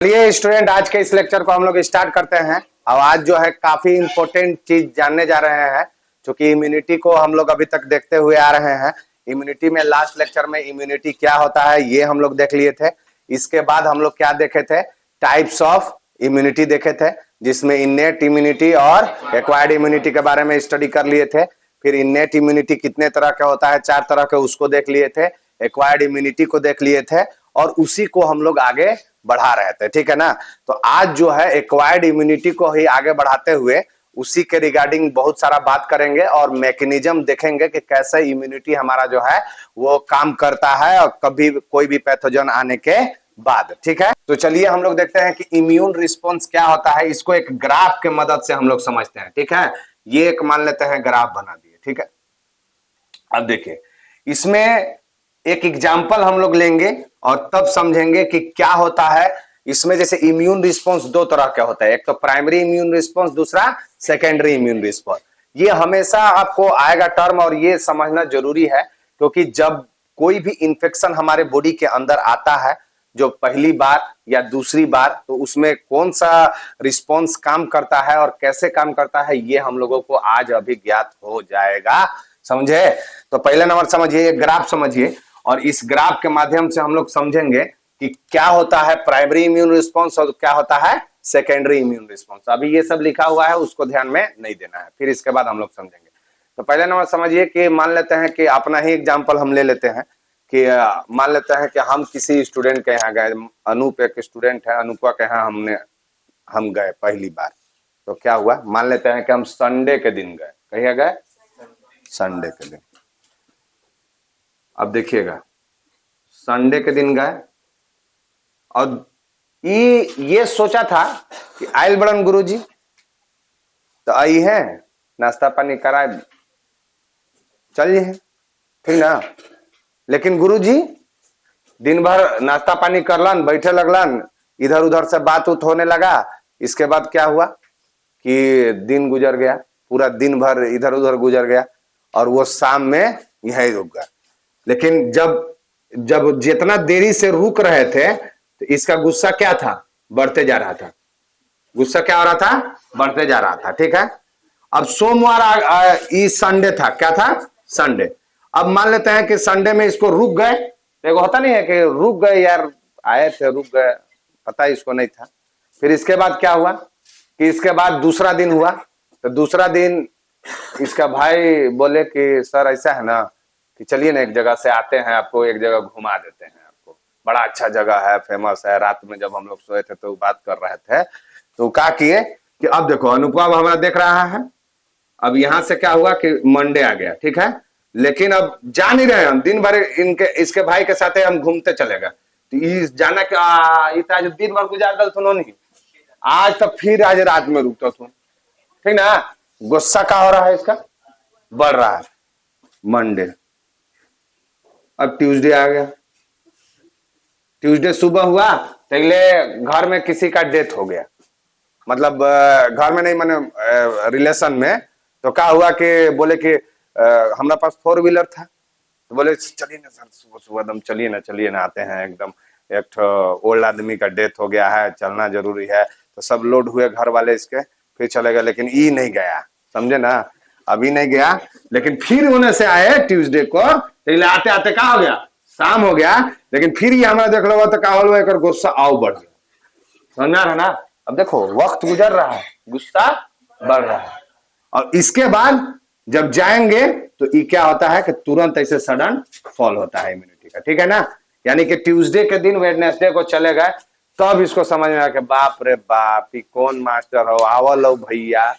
चलिए स्टूडेंट, आज के इस लेक्चर को हम लोग स्टार्ट करते हैं। और आज जो है काफी इंपॉर्टेंट चीज जानने जा रहे हैं, क्योंकि इम्यूनिटी को हम लोग अभी तक देखते हुए आ रहे हैं। इम्यूनिटी में लास्ट लेक्चर में इम्यूनिटी क्या होता है ये हम लोग देख लिए थे। इसके बाद हम लोग क्या देखे थे, टाइप्स ऑफ इम्यूनिटी देखे थे, जिसमें इन्नेट इम्यूनिटी और एक्वायर्ड इम्यूनिटी के बारे में स्टडी कर लिए थे। फिर इन्नेट इम्यूनिटी कितने तरह का होता है, 4 तरह के, उसको देख लिए थे। एक्वायर्ड इम्यूनिटी को देख लिए थे और उसी को हम लोग आगे बढ़ा रहे थे, ठीक है ना। तो आज जो है एक्वायर्ड इम्यूनिटी को ही आगे बढ़ाते हुए उसी के रिगार्डिंग बहुत सारा बात करेंगे और मैकेनिज्म देखेंगे कि कैसे इम्यूनिटी हमारा जो है वो काम करता है और कभी कोई भी पैथोजन आने के बाद, ठीक है। तो चलिए हम लोग देखते हैं कि इम्यून रिस्पॉन्स क्या होता है। इसको एक ग्राफ के मदद से हम लोग समझते हैं, ठीक है। ये एक मान लेते हैं ग्राफ बना दिए, ठीक है। अब देखिए, इसमें एक एग्जाम्पल हम लोग लेंगे और तब समझेंगे कि क्या होता है इसमें। जैसे इम्यून रिस्पांस दो तरह का होता है, एक तो प्राइमरी इम्यून रिस्पांस, दूसरा सेकेंडरी इम्यून रिस्पांस। ये हमेशा आपको आएगा टर्म और ये समझना जरूरी है, क्योंकि जब कोई भी इंफेक्शन हमारे बॉडी के अंदर आता है, जो पहली बार या दूसरी बार, तो उसमें कौन सा रिस्पांस काम करता है और कैसे काम करता है ये हम लोगों को आज अभी ज्ञात हो जाएगा, समझे। तो पहले नंबर समझिए, ग्राफ समझिए और इस ग्राफ के माध्यम से हम लोग समझेंगे कि क्या होता है प्राइमरी इम्यून रिस्पांस और क्या होता है सेकेंडरी इम्यून रिस्पांस। अभी ये सब लिखा हुआ है, उसको ध्यान में नहीं देना है, फिर इसके बाद हम लोग समझेंगे। तो पहले नंबर समझिए कि मान लेते हैं कि अपना ही एग्जांपल हम ले लेते हैं कि मान लेते हैं कि हम किसी स्टूडेंट के यहाँ गए। अनूप एक स्टूडेंट है, अनूपा के यहाँ हम गए पहली बार। तो क्या हुआ, मान लेते हैं कि हम संडे के दिन गए। कहिए गए संडे के दिन। अब देखिएगा, संडे के दिन गए और ये सोचा था कि आयल बड़न गुरुजी तो आई है, नाश्ता पानी करा चलिए, ठीक ना। लेकिन गुरुजी दिन भर नाश्ता पानी करलन, बैठे लगलन, इधर उधर से बात उत होने लगा। इसके बाद क्या हुआ कि दिन गुजर गया, पूरा दिन भर इधर उधर गुजर गया और वो शाम में यहीं रुक गया। लेकिन जब जितना देरी से रुक रहे थे तो इसका गुस्सा क्या था, बढ़ते जा रहा था। गुस्सा क्या हो रहा था, बढ़ते जा रहा था, ठीक है। अब सोमवार इस संडे था, क्या था, संडे। अब मान लेते हैं कि संडे में इसको रुक गए, तो होता नहीं है कि रुक गए, यार आए थे रुक गए, पता इसको नहीं था। फिर इसके बाद क्या हुआ कि इसके बाद दूसरा दिन हुआ। तो दूसरा दिन इसका भाई बोले कि सर ऐसा है ना कि चलिए ना एक जगह से आते हैं, आपको एक जगह घुमा देते हैं, आपको बड़ा अच्छा जगह है, फेमस है। रात में जब हम लोग सोए थे तो बात कर रहे थे, तो क्या किए कि अब देखो अनुपम हमारा देख रहा है। अब यहां से क्या हुआ कि मंडे आ गया, ठीक है। लेकिन अब जा नहीं रहे हम, दिन भर इसके भाई के साथ हम घूमते चले गए। तो जाना क्या, आज दिन भर गुजार दल सुनो नहीं, आज तो फिर आज रात में रुकता सुन, ठीक ना। गुस्सा क्या हो रहा है इसका, बढ़ रहा है। मंडे, अब ट्यूसडे आ गया। ट्यूसडे सुबह हुआ तो घर में किसी का डेथ हो गया, मतलब घर में नहीं, माने रिलेशन में। तो क्या हुआ कि बोले कि हमारे पास 4 व्हीलर था, तो बोले चलिए ना सर सुबह सुबह एकदम चलिए ना आते हैं, एकदम एक ओल्ड आदमी का डेथ हो गया है, चलना जरूरी है। तो सब लोड हुए घर वाले इसके, फिर चले गए। लेकिन ई नहीं गया, समझे ना, अभी नहीं गया। लेकिन फिर होने से आए ट्यूसडे को, तो आते आते क्या हो गया, शाम हो गया। लेकिन फिर ये हमारा देख लो तो क्या हो गया, गुस्सा आओ बढ़ गया, समझना रहा ना। अब देखो वक्त गुजर रहा है, गुस्सा बढ़ रहा है। और इसके बाद जब जाएंगे तो ये क्या होता है कि तुरंत ऐसे सडन फॉल होता है इम्यूनिटी का, ठीक है ना। यानी कि ट्यूसडे के दिन वेडनेसडे को चले गए, तब इसको समझ में आया कि बाप रे बाप, ये कौन मास्टर हो, आवल हो भैया।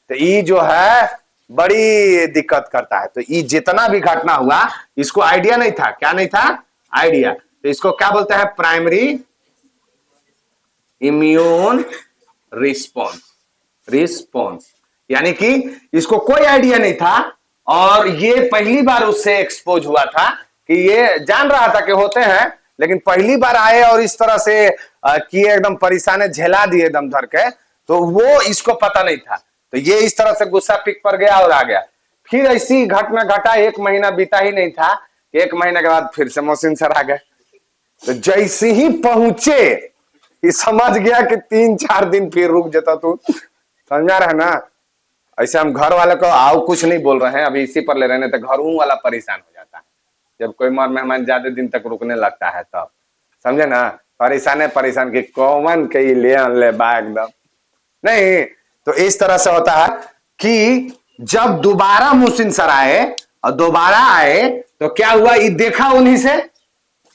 तो ये जो है बड़ी दिक्कत करता है। तो ये जितना भी घटना हुआ इसको आइडिया नहीं था, क्या नहीं था, आइडिया। तो इसको क्या बोलते हैं, प्राइमरी इम्यून रिस्पॉन्स। यानी कि इसको कोई आइडिया नहीं था और ये पहली बार उससे एक्सपोज हुआ था कि ये जान रहा था कि होते हैं, लेकिन पहली बार आए और इस तरह से किए, एकदम परेशान झेला दिए एकदम धर के, तो वो इसको पता नहीं था। तो ये इस तरह से गुस्सा पिक पर गया और आ गया। फिर ऐसी घटना घटा, 1 महीना बीता ही नहीं था, 1 महीने के बाद फिर से मौसिन सर आ गए। तो जैसे ही पहुंचे ये समझ गया कि 3-4 दिन फिर रुक जाता तू, समझा रहा है ना। ऐसे हम घर वाले को आओ कुछ नहीं बोल रहे हैं, अभी इसी पर ले रहे हैं, तो घर वाला परेशान हो जाता है जब कोई मेहमान ज्यादा दिन तक रुकने लगता है तब, समझे ना। परेशान है, परेशान की कॉमन कही ले बा एकदम नहीं। तो इस तरह से होता है कि जब दोबारा मुहसिन सर आए और दोबारा आए तो क्या हुआ, ये देखा उन्हीं से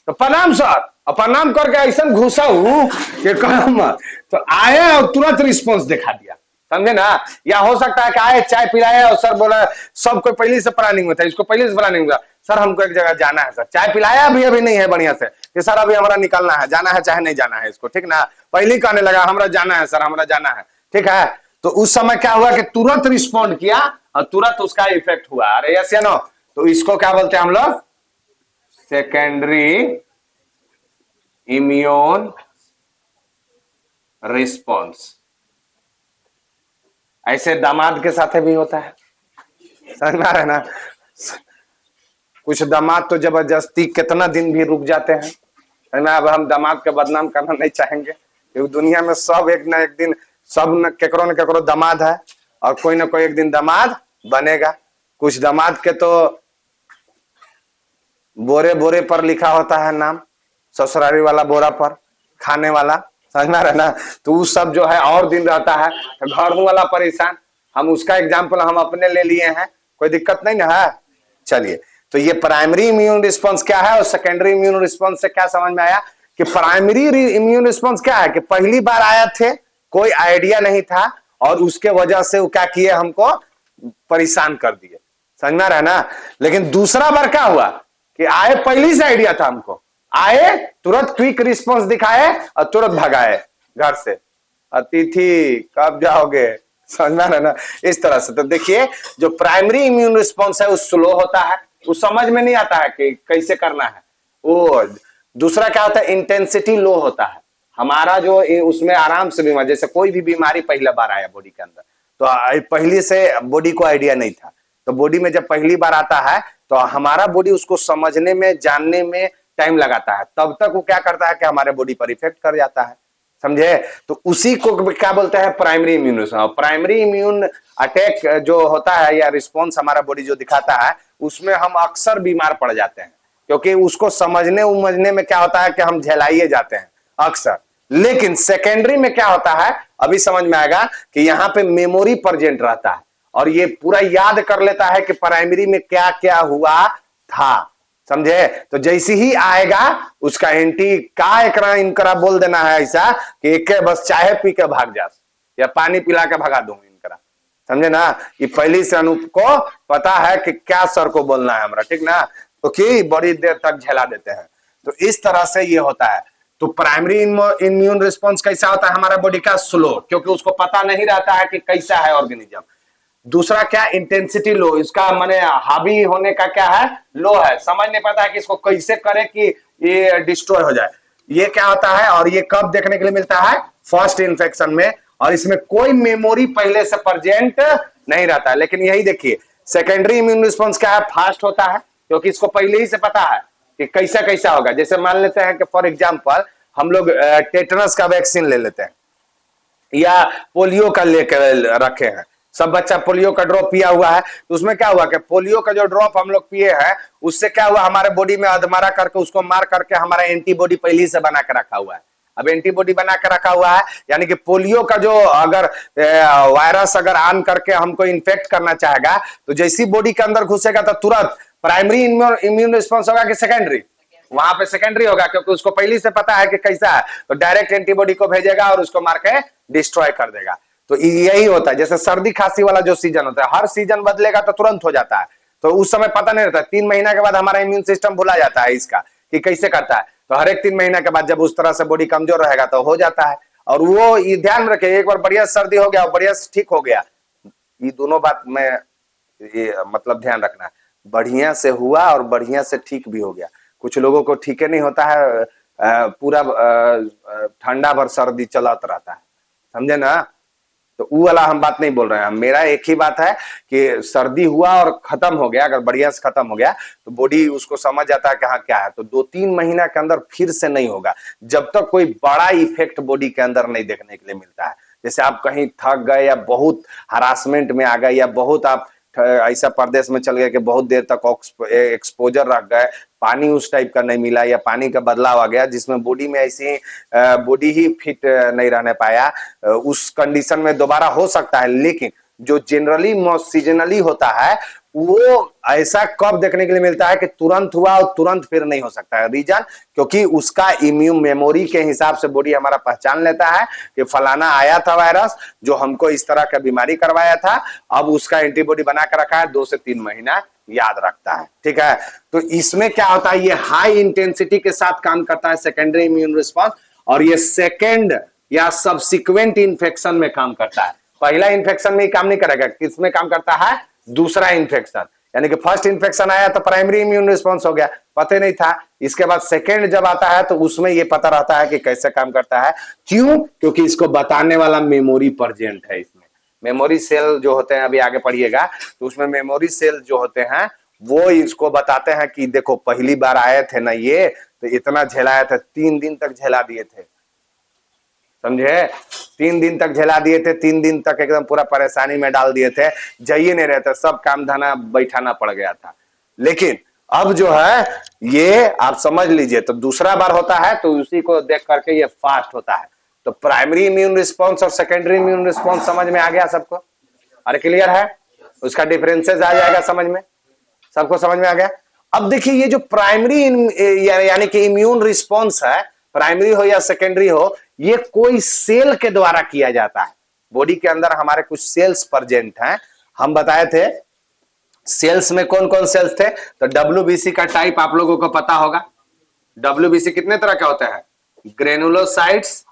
तो प्रणाम सर, और प्रणाम करके ऐसा घुसा हूं कि काम, तो आए और तुरंत रिस्पॉन्स दिखा दिया, समझे ना। या हो सकता है कि आए चाय पिलाए और सर बोला, सब कोई पहले से प्लानिंग में था, इसको पहले से प्लानिंग हुआ, सर हमको एक जगह जाना है, सर चाय पिलाया अभी नहीं है बढ़िया से कि सर अभी हमारा निकलना है, जाना है चाहे नहीं जाना है इसको, ठीक ना। पहले ही कहने लगा हमारा जाना है सर, हमारा जाना है, ठीक है। तो उस समय क्या हुआ कि तुरंत रिस्पॉन्ड किया और तुरंत उसका इफेक्ट हुआ। अरे यस या नो। तो इसको क्या बोलते हैं हम लोग, सेकेंडरी इम्यून रिस्पॉन्स। ऐसे दामाद के साथ भी होता है, समझ में आ रहा है ना। कुछ दामाद तो जबरदस्ती कितना दिन भी रुक जाते हैं, है ना। अब हम दामाद का बदनाम करना नहीं चाहेंगे क्योंकि दुनिया में सब एक ना एक दिन सब न केकरो दामाद है और कोई ना कोई एक दिन दामाद बनेगा। कुछ दामाद के तो बोरे बोरे पर लिखा होता है नाम, ससुरारी वाला बोरा पर खाने वाला, समझ में आ रहा है ना। तो उस सब जो है और दिन रहता है, तो घर वाला परेशान। हम उसका एग्जाम्पल हम अपने ले लिए हैं, कोई दिक्कत नहीं ना है। चलिए, तो ये प्राइमरी इम्यून रिस्पॉन्स क्या है और सेकेंडरी इम्यून रिस्पॉन्स से क्या समझ में आया कि प्राइमरी इम्यून रिस्पॉन्स क्या है कि पहली बार आया थे, कोई आइडिया नहीं था और उसके वजह से वो क्या किए, हमको परेशान कर दिए, समझ में आ रहा है ना। लेकिन दूसरा बार क्या हुआ कि आए पहली से आइडिया था हमको, आए तुरंत क्विक रिस्पॉन्स दिखाए और तुरंत भगाए घर से, अतिथि कब जाओगे, समझ में आ रहा है ना। इस तरह से तो देखिए जो प्राइमरी इम्यून रिस्पॉन्स है वो स्लो होता है, वो समझ में नहीं आता है कि कैसे करना है। वो दूसरा क्या होता है, इंटेंसिटी लो होता है हमारा, जो उसमें आराम से बीमार, जैसे कोई भी बीमारी पहला बार आया बॉडी के अंदर तो पहले से बॉडी को आइडिया नहीं था, तो बॉडी में जब पहली बार आता है तो हमारा बॉडी उसको समझने में जानने में टाइम लगाता है, तब तक वो क्या करता है कि हमारे बॉडी पर इफेक्ट कर जाता है, समझे। तो उसी को क्या बोलते हैं, primary immune. Primary immune attack जो होता है या रिस्पॉन्स हमारा बॉडी जो दिखाता है, उसमें हम अक्सर बीमार पड़ जाते हैं क्योंकि उसको समझने उमझने में क्या होता है कि हम झेलाइए जाते हैं अक्सर। लेकिन सेकेंडरी में क्या होता है, अभी समझ में आएगा कि यहाँ पे मेमोरी प्रेजेंट रहता है और ये पूरा याद कर लेता है कि प्राइमरी में क्या क्या हुआ था, समझे। तो जैसे ही आएगा उसका एंटी का एकरा इनकरा बोल देना है ऐसा कि एक बस चाय पी के भाग जा या पानी पिला के भगा दो इनकरा, समझे ना। ये पहले से अनूप को पता है कि क्या सर को बोलना है हमारा, ठीक ना। तो कि बड़ी देर तक झेला देते हैं। तो इस तरह से ये होता है। तो प्राइमरी इम्यून रिस्पॉन्स कैसा होता है हमारा बॉडी का, स्लो, क्योंकि उसको पता नहीं रहता है कि कैसा है ऑर्गेनिज्म। दूसरा क्या, इंटेंसिटी लो, इसका माने हावी होने का क्या है, लो है, समझ नहीं पाता है कि इसको कैसे करे कि ये डिस्ट्रॉय हो जाए। ये क्या होता है और ये कब देखने के लिए मिलता है, फर्स्ट इन्फेक्शन में, और इसमें कोई मेमोरी पहले से प्रेजेंट नहीं रहता है। लेकिन यही देखिए सेकेंडरी इम्यून रिस्पॉन्स क्या है, फास्ट होता है क्योंकि इसको पहले ही से पता है कि कैसा कैसा होगा। जैसे मान लेते हैं कि फॉर एग्जाम्पल हम लोग टेटनस का वैक्सीन ले लेते हैं या पोलियो का लेकर रखे हैं, सब बच्चा पोलियो का ड्रॉप पिया हुआ है, तो उसमें क्या हुआ कि पोलियो का जो ड्रॉप हम लोग पिए हैं उससे क्या हुआ, हमारे बॉडी में अधमरा करके उसको मार करके हमारा एंटीबॉडी पहले से बना के रखा हुआ है। अब एंटीबॉडी बना के रखा हुआ है यानी कि पोलियो का जो अगर वायरस अगर आन करके हमको इन्फेक्ट करना चाहेगा तो जैसी बॉडी के अंदर घुसेगा तो तुरंत प्राइमरी इम्यून रिस्पॉन्स होगा कि सेकेंडरी, वहां पे सेकेंडरी होगा क्योंकि उसको पहले से पता है कि कैसा है, तो डायरेक्ट एंटीबॉडी को भेजेगा और उसको मार के डिस्ट्रॉय कर देगा। तो यही होता है। जैसे सर्दी खांसी वाला जो सीजन होता है, हर सीजन बदलेगा तो तुरंत हो जाता है, तो उस समय पता नहीं रहता, 3 महीना के बाद हमारा इम्यून सिस्टम भुला जाता है इसका कि कैसे करता है। तो हर एक 3 महीना के बाद जब उस तरह से बॉडी कमजोर रहेगा तो हो जाता है। और वो ये ध्यान रखे, एक बार बढ़िया सर्दी हो गया और बढ़िया ठीक हो गया, ये दोनों बात में ये मतलब ध्यान रखना, बढ़िया से हुआ और बढ़िया से ठीक भी हो गया। कुछ लोगों को ठीक नहीं होता है, पूरा ठंडा भर सर्दी चलत रहता है, समझे ना। तो वो वाला हम बात नहीं बोल रहे हैं। मेरा एक ही बात है कि सर्दी हुआ और खत्म हो गया, अगर बढ़िया से खत्म हो गया तो बॉडी उसको समझ जाता है कि हाँ क्या है, तो 2-3 महीना के अंदर फिर से नहीं होगा, जब तक कोई बड़ा इफेक्ट बॉडी के अंदर नहीं देखने के लिए मिलता है। जैसे आप कहीं थक गए या बहुत हरासमेंट में आ गए या बहुत आप ऐसा प्रदेश में चल गए कि बहुत देर तक एक्सपोजर रख गए, पानी उस टाइप का नहीं मिला या पानी का बदलाव आ गया जिसमें बॉडी में ऐसी बॉडी ही फिट नहीं रहने पाया, उस कंडीशन में दोबारा हो सकता है। लेकिन जो जनरली सीजनली होता है वो ऐसा कब देखने के लिए मिलता है कि तुरंत हुआ और तुरंत फिर नहीं हो सकता है। रीजन क्योंकि उसका इम्यून मेमोरी के हिसाब से बॉडी हमारा पहचान लेता है कि फलाना आया था वायरस जो हमको इस तरह का बीमारी करवाया था, अब उसका एंटीबॉडी बना कर रखा है, 2 से 3 महीना याद रखता है। ठीक है, तो इसमें क्या होता है, ये हाई इंटेंसिटी के साथ काम करता है सेकेंडरी इम्यून रिस्पॉन्स, और ये सेकेंड या सब्सिक्वेंट इन्फेक्शन में काम करता है। पहला इन्फेक्शन में काम नहीं करेगा, किसमें काम करता है, दूसरा इन्फेक्शन। यानी कि फर्स्ट इन्फेक्शन आया तो प्राइमरी इम्यून रिस्पॉन्स हो गया, पता नहीं था। इसके बाद सेकेंड जब आता है तो उसमें ये पता रहता है कि कैसे काम करता है। क्यों? क्योंकि इसको बताने वाला मेमोरी प्रेजेंट है इसमें। मेमोरी सेल जो होते हैं, अभी आगे पढ़िएगा, तो उसमें मेमोरी सेल जो होते हैं वो इसको बताते हैं कि देखो पहली बार आए थे ना ये, तो इतना झेलाया था, 3 दिन तक झेला दिए थे, समझे, 3 दिन तक झेला दिए थे, 3 दिन तक एकदम पूरा परेशानी में डाल दिए थे, जाइए नहीं रहते, सब काम धना बैठाना पड़ गया था। लेकिन अब जो है ये आप समझ लीजिए, तो दूसरा बार होता है तो उसी को देख करके ये फास्ट होता है। तो प्राइमरी इम्यून रिस्पॉन्स और सेकेंडरी इम्यून रिस्पॉन्स समझ में आ गया सबको? अरे क्लियर है? उसका डिफरेंसेस आ जाएगा समझ में, सबको समझ में आ गया। अब देखिए ये जो प्राइमरी यानी कि इम्यून रिस्पॉन्स है, प्राइमरी हो या सेकेंडरी हो, ये कोई सेल के द्वारा किया जाता है। बॉडी के अंदर हमारे कुछ सेल्स प्रेजेंट हैं, हम बताए थे सेल्स में कौन कौन सेल्स थे। तो डब्ल्यूबीसी का टाइप आप लोगों को पता होगा। डब्ल्यूबीसी कितने तरह का होता है, ग्रेनुलोसाइट्स,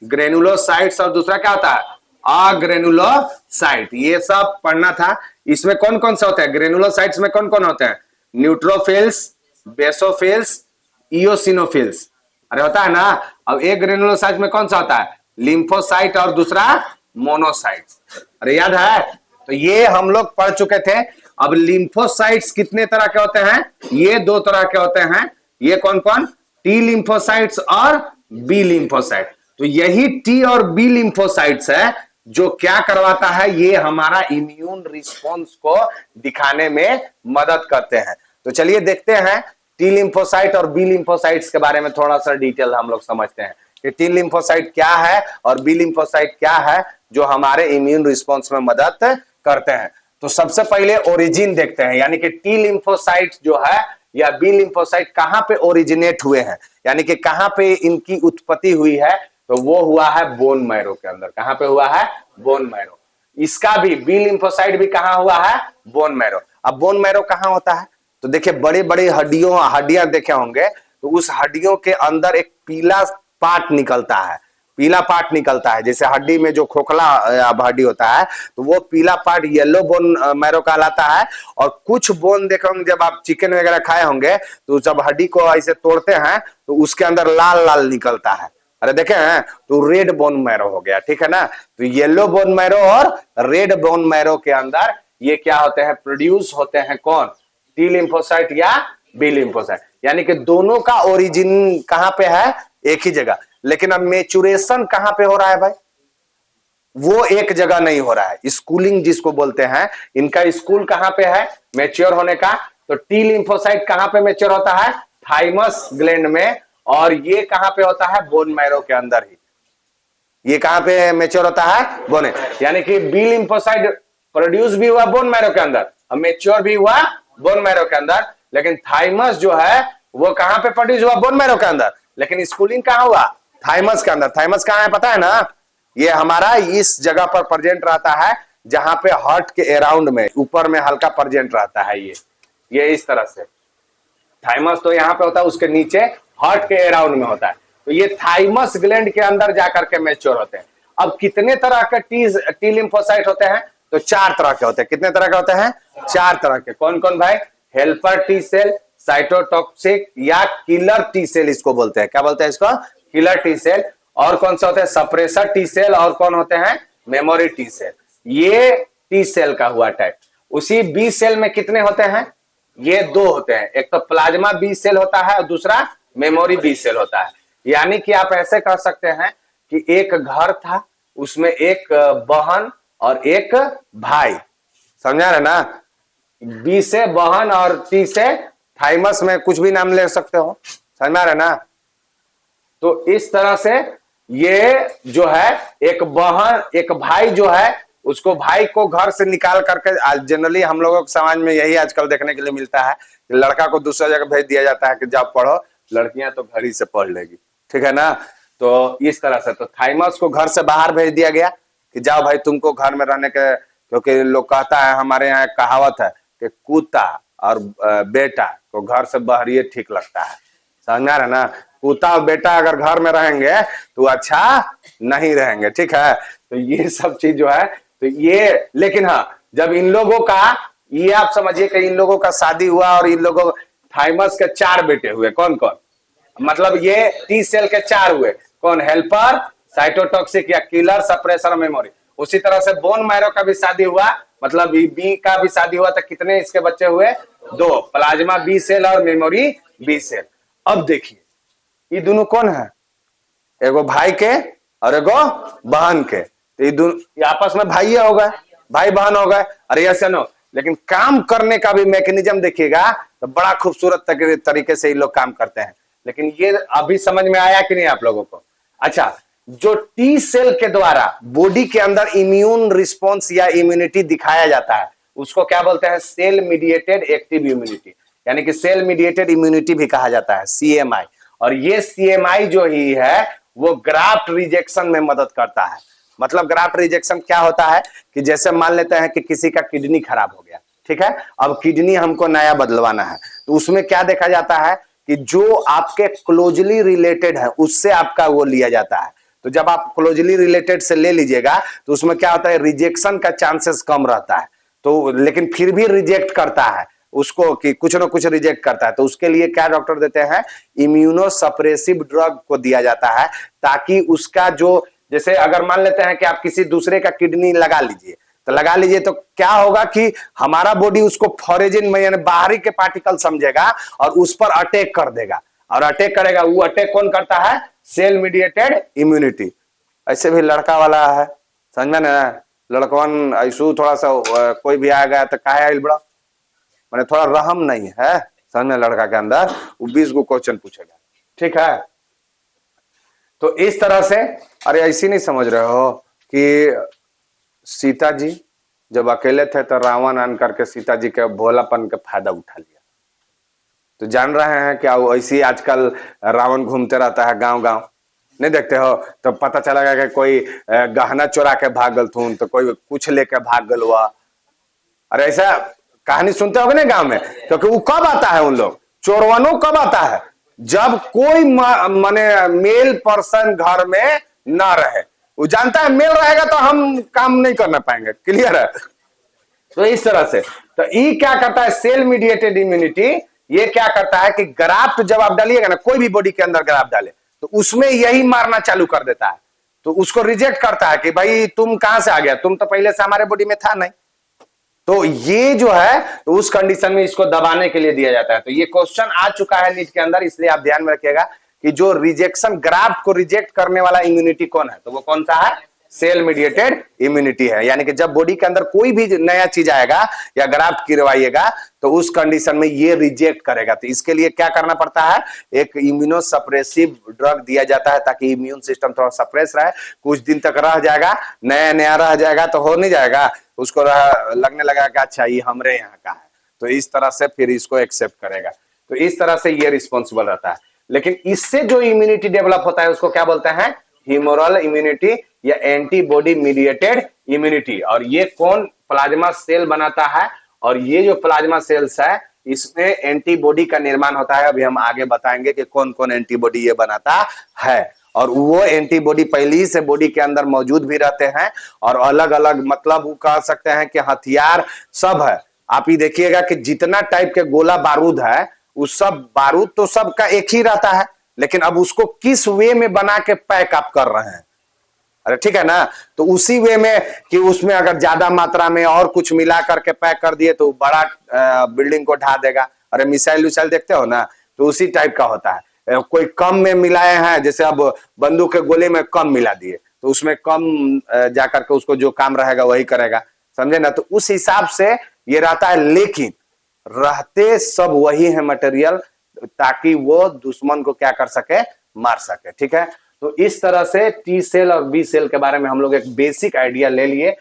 ग्रेनुलोसाइट्स और दूसरा क्या होता है, अग्रेनुलोसाइट, ये सब पढ़ना था। इसमें कौन कौन सा होता है, ग्रेनुलोसाइट्स में कौन कौन होते हैं, न्यूट्रोफिल्स, बेसोफिल्स, इओसिनोफिल्स, अरे होता है ना। अब एक ग्रेनुलोसाइट में कौन सा होता है, लिम्फोसाइट और दूसरा मोनोसाइट, अरे याद है, तो ये हम लोग पढ़ चुके थे। अब लिम्फोसाइट्स कितने तरह के होते हैं, ये 2 तरह के होते हैं, ये कौन कौन, टी लिम्फोसाइट्स और बी लिम्फोसाइट। तो यही टी और बी लिम्फोसाइट्स है जो क्या करवाता है, ये हमारा इम्यून रिस्पॉन्स को दिखाने में मदद करते हैं। तो चलिए देखते हैं टी लिम्फोसाइट और बी लिम्फोसाइट्स के बारे में थोड़ा सा डिटेल हम लोग समझते हैं कि टी लिम्फोसाइट क्या है और बी लिम्फोसाइट क्या है जो हमारे इम्यून रिस्पॉन्स में मदद करते हैं। तो सबसे पहले ओरिजिन देखते हैं, यानी कि टी लिम्फोसाइट जो है या बी लिम्फोसाइट कहां पे ओरिजिनेट हुए हैं, यानी कि कहां पे इनकी उत्पत्ति हुई है, तो वो हुआ है बोन मैरो के अंदर। कहां पे हुआ है, बोन मैरो। इसका भी बी लिम्फोसाइट भी कहां हुआ है, बोन मैरो। अब बोन मैरो कहां होता है, तो देखिए बड़े बड़े हड्डियां देखे होंगे, तो उस हड्डियों के अंदर एक पीला पार्ट निकलता है, पीला पार्ट निकलता है। जैसे हड्डी में जो खोखला हड्डी होता है तो वो पीला पार्ट येलो बोन मैरो कहलाता है। और कुछ बोन देखे होंगे, जब आप चिकन वगैरह खाए होंगे तो जब हड्डी को ऐसे तोड़ते हैं तो उसके अंदर लाल लाल निकलता है, अरे देखे हैं, तो रेड बोन मैरो हो गया, ठीक है ना। तो येलो बोन मैरो और रेड बोन मैरो के अंदर ये क्या होते हैं, प्रोड्यूस होते हैं कौन, टी लिम्फोसाइट या बी लिम्फोसाइट। यानी कि दोनों का ओरिजिन कहां पे है, एक ही जगह। लेकिन अब मेचुरेशन कहां पे हो रहा है भाई, वो एक जगह नहीं हो रहा है। स्कूलिंग जिसको बोलते हैं, इनका स्कूल कहां पे है मैच्योर होने का, तो टी लिम्फोसाइट कहां पे मैच्योर होता है, थाइमस ग्लैंड में, और ये कहां पे होता है, बोन मैरो के अंदर ही। ये कहां पे मैच्योर होता है, बोन, यानी कि बी लिम्फोसाइट प्रोड्यूस भी हुआ बोन मैरो के अंदर और मैच्योर भी हुआ बोन मैरो के अंदर। लेकिन थाइमस जो है वो कहां पे प्रोड्यूस हुआ, बोन मैरो के अंदर, लेकिन स्कूलिंग कहां हुआ, थाइमस के अंदर। थाइमस कहां है पता है ना, ये हमारा इस जगह पर प्रेजेंट रहता है जहां पे हार्ट के अराउंड में ऊपर में हल्का प्रेजेंट रहता है। ये इस तरह से थाइमस तो यहाँ पे होता है, उसके नीचे हार्ट के अराउंड में होता है। तो ये थाइमस ग्लैंड के अंदर जाकर के मैच्योर होते हैं। अब कितने तरह के टी लिम्फोसाइट होते हैं, तो 4 तरह के होते हैं। कितने तरह के होते हैं, 4 तरह के। कौन कौन भाई, हेल्पर टी सेल, साइटोटॉक्सिक या किलर टी सेल इसको बोलते हैं। क्या बोलते हैं इसको, किलर टी सेल। और कौन सा होते हैं, सप्रेसर टी सेल, और कौन होते हैं, मेमोरी टी सेल। ये टी सेल का हुआ टाइप। उसी बी सेल में कितने होते हैं? ये दो होते हैं, एक तो प्लाज्मा बी सेल होता है और दूसरा मेमोरी बी सेल होता है। यानी कि आप ऐसे कह सकते हैं कि एक घर था, उसमें एक बहन और एक भाई, समझा रहे ना? बी से बहन और टी से थाइमस, में कुछ भी नाम ले सकते हो, समझ रहे ना? तो इस तरह से ये जो है एक बहन एक भाई जो है, उसको भाई को घर से निकाल करके, जनरली हम लोगों के समाज में यही आजकल देखने के लिए मिलता है कि लड़का को दूसरा जगह भेज दिया जाता है कि जाओ पढ़ो, लड़कियां तो घर ही से पढ़ लेगी, ठीक है ना? तो इस तरह से तो थाइमस को घर से बाहर भेज दिया गया कि जाओ भाई तुमको घर में रहने के, क्योंकि लोग कहता है, हमारे यहाँ एक कहावत है कि कुत्ता और बेटा को घर से बाहर ये ठीक लगता है, समझा रहे ना? कुत्ता और बेटा अगर घर में रहेंगे तो अच्छा नहीं रहेंगे, ठीक है? तो ये सब चीज जो है, तो ये, लेकिन हाँ, जब इन लोगों का, ये आप समझिए कि इन लोगों का शादी हुआ और इन लोगों, थाइमस के 4 बेटे हुए, कौन कौन? मतलब ये टी सेल के 4 हुए, कौन? हेल्पर, साइटोटॉक्सिक या किलर, सप्रेसर, मेमोरी। उसी तरह से बोन मैरो का भी शादी हुआ, मतलब बी का भी शादी हुआ, तो कितने इसके बच्चे हुए? 2, प्लाज्मा बी सेल और मेमोरी बी सेल। अब देखिए ये दोनों कौन है? एगो भाई के और एगो बहन के, तो ये दोनों आपस में भाई हो गए, भाई बहन हो गए। अरे ऐसे नो, लेकिन काम करने का भी मैकेनिज्म देखिएगा तो बड़ा खूबसूरत तरीके से ये लोग काम करते हैं। लेकिन ये अभी समझ में आया कि नहीं आप लोगों को? अच्छा, जो टी सेल के द्वारा बॉडी के अंदर इम्यून रिस्पॉन्स या इम्यूनिटी दिखाया जाता है, उसको क्या बोलते हैं? सेल मीडिएटेड एक्टिव इम्यूनिटी, यानी कि सेल मीडिएटेड इम्यूनिटी भी कहा जाता है, सीएमआई। और ये सीएमआई जो ही है वो ग्राफ्ट रिजेक्शन में मदद करता है। मतलब ग्राफ्ट रिजेक्शन क्या होता है कि जैसे मान लेते हैं कि किसी का किडनी खराब हो गया, ठीक है, अब किडनी हमको नया बदलवाना है, तो उसमें क्या देखा जाता है कि जो आपके क्लोजली रिलेटेड है उससे आपका वो लिया जाता है। तो जब आप क्लोजली रिलेटेड से ले लीजिएगा तो उसमें क्या होता है? रिजेक्शन का चांसेस कम रहता है। तो लेकिन फिर भी रिजेक्ट करता है उसको, कि कुछ ना कुछ रिजेक्ट करता है, तो उसके लिए क्या डॉक्टर देते हैं? इम्यूनो सप्रेसिव ड्रग को दिया जाता है, ताकि उसका जो, जैसे अगर मान लेते हैं कि आप किसी दूसरे का किडनी लगा लीजिए, तो लगा लीजिए तो क्या होगा कि हमारा बॉडी उसको फॉरेजिन में, यानी बाहरी के पार्टिकल समझेगा और उस पर अटैक कर देगा, और अटैक करेगा। वो अटैक कौन करता है? Cell mediated immunity. ऐसे भी लड़का वाला है, समझ में ना? लड़कवन ऐसू थोड़ा सा कोई भी आ गया तो काहे आइल बड़ा, मैंने थोड़ा रहम नहीं है, समझ में? लड़का के अंदर वो 20 गो क्वेश्चन पूछेगा, ठीक है? तो इस तरह से, अरे ऐसी नहीं समझ रहे हो कि सीता जी जब अकेले थे तो रावण आन करके सीता जी के भोलापन का फायदा उठा लिया। तो जान रहे हैं क्या वो ऐसी आजकल रावण घूमते रहता है गांव गांव, नहीं देखते हो? तो पता चला कि कोई गहना चुरा के भाग गल थून, तो कोई कुछ लेके भाग गल हुआ। अरे ऐसा कहानी सुनते हो ना गांव में? क्योंकि वो कब आता है, उन लोग चोरवनो कब आता है? जब कोई माने मेल पर्सन घर में ना रहे। वो जानता है मेल रहेगा तो हम काम नहीं करना पाएंगे, क्लियर है? तो इस तरह से, तो ये क्या करता है? सेल मीडिएटेड इम्यूनिटी ये क्या करता है कि ग्राफ्ट जब आप डालिएगा ना, कोई भी बॉडी के अंदर ग्राफ्ट डाले तो उसमें यही मारना चालू कर देता है, तो उसको रिजेक्ट करता है कि भाई तुम कहां से आ गया, तुम तो पहले से हमारे बॉडी में था नहीं। तो ये जो है, तो उस कंडीशन में इसको दबाने के लिए दिया जाता है। तो ये क्वेश्चन आ चुका है नीट के अंदर, इसलिए आप ध्यान में रखिएगा कि जो रिजेक्शन, ग्राफ्ट को रिजेक्ट करने वाला इम्यूनिटी कौन है, तो वो कौन सा है? सेल मीडिएटेड इम्यूनिटी है। यानी कि जब बॉडी के अंदर कोई भी नया चीज आएगा या ग्राफ्ट गिरवाइएगा तो उस कंडीशन में ये रिजेक्ट करेगा। तो इसके लिए क्या करना पड़ता है? एक इम्यूनो सप्रेसिव ड्रग दिया जाता है, ताकि इम्यून सिस्टम थोड़ा सप्रेस रहे, कुछ दिन तक रह जाएगा, नया नया रह जाएगा तो हो नहीं जाएगा, उसको लगने लगा कि अच्छा ये हमरे यहाँ का है, तो इस तरह से फिर इसको एक्सेप्ट करेगा। तो इस तरह से ये रिस्पॉन्सिबल रहता है। लेकिन इससे जो इम्यूनिटी डेवलप होता है उसको क्या बोलते हैं? ह्यूमरल इम्यूनिटी या एंटीबॉडी मीडिएटेड इम्यूनिटी। और ये कौन प्लाज्मा सेल बनाता है? और ये जो प्लाज्मा सेल्स है इसमें एंटीबॉडी का निर्माण होता है। अभी हम आगे बताएंगे कि कौन कौन एंटीबॉडी ये बनाता है। और वो एंटीबॉडी पहले ही से बॉडी के अंदर मौजूद भी रहते हैं, और अलग अलग, मतलब वो कह सकते हैं कि हथियार सब है। आप ही देखिएगा कि जितना टाइप के गोला बारूद है, उस सब बारूद तो सबका एक ही रहता है, लेकिन अब उसको किस वे में बना के पैक आप कर रहे हैं, अरे ठीक है ना। तो उसी वे में कि उसमें अगर ज्यादा मात्रा में और कुछ मिला करके पैक कर दिए तो बड़ा बिल्डिंग को ढा देगा। अरे मिसाइल उसाइल देखते हो ना, तो उसी टाइप का होता है। कोई कम में मिलाए हैं, जैसे अब बंदूक के गोले में कम मिला दिए तो उसमें कम जाकर के उसको जो काम रहेगा वही करेगा, समझे ना। तो उस हिसाब से ये रहता है, लेकिन रहते सब वही है मटेरियल, ताकि वो दुश्मन को क्या कर सके, मार सके। ठीक है, तो इस तरह से टी सेल और बी सेल के बारे में हम लोग एक बेसिक आइडिया ले लिए।